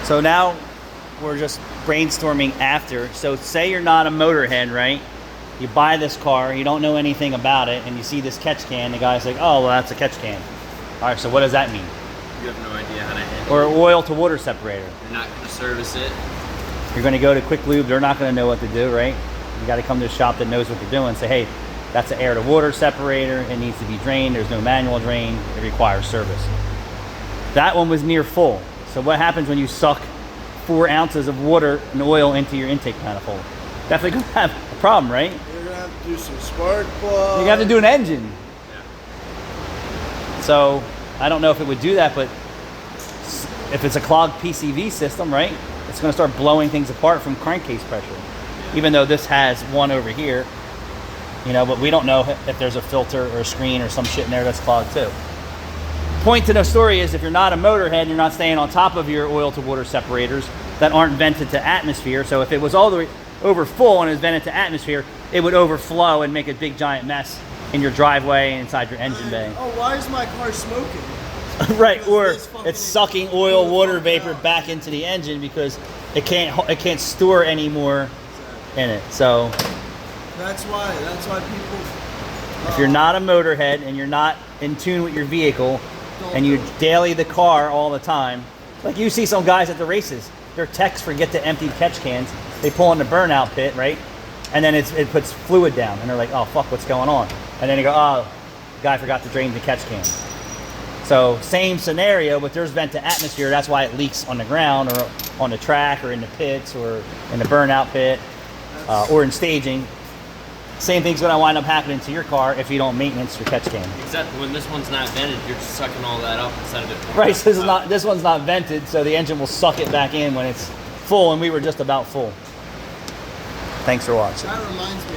So now we're just brainstorming after. So say you're not a motorhead, right? You buy this car, you don't know anything about it, and you see this catch can, the guy's like, oh, well, that's a catch can. All right, so what does that mean? You have no idea how to handle Or it. oil to water separator. You're not going to service it. You're going to go to Quick Lube, they're not going to know what to do, right? You got to come to a shop that knows what they're doing and say, hey, that's an air to water separator, it needs to be drained, there's no manual drain, it requires service. That one was near full. So what happens when you suck 4 ounces of water and oil into your intake manifold? Definitely going to have a problem, right? You're going to have to do some spark plug. You have to do an engine. Yeah. So I don't know if it would do that, but if it's a clogged PCV system, right, it's going to start blowing things apart from crankcase pressure. Yeah. Even though this has one over here, you know, but we don't know if there's a filter or a screen or some shit in there that's clogged too. Point to the story is if you're not a motorhead, you're not staying on top of your oil to water separators that aren't vented to atmosphere. So if it was all the way over full and is vented to atmosphere, it would overflow and make a big giant mess in your driveway and inside your engine bay. Oh, why is my car smoking? Right, or it's sucking oil, water vapor back into the engine because it can't store any more in it. So That's why people. if you're not a motorhead and you're not in tune with your vehicle and you daily the car all the time, like you see some guys at the races, their techs forget to empty catch cans. They pull in the burnout pit, right? And then it puts fluid down and they're like, oh fuck, what's going on? And then they go, oh, the guy forgot to drain the catch can. So same scenario, but there's vent to atmosphere. That's why it leaks on the ground or on the track or in the pits or in the burnout pit or in staging. Same thing's going to wind up happening to your car if you don't maintenance your catch can. Exactly. When this one's not vented, you're just sucking all that up instead of it. Right, so this one's not vented, so the engine will suck it back in when it's full, and we were just about full. Thanks for watching. That reminds me,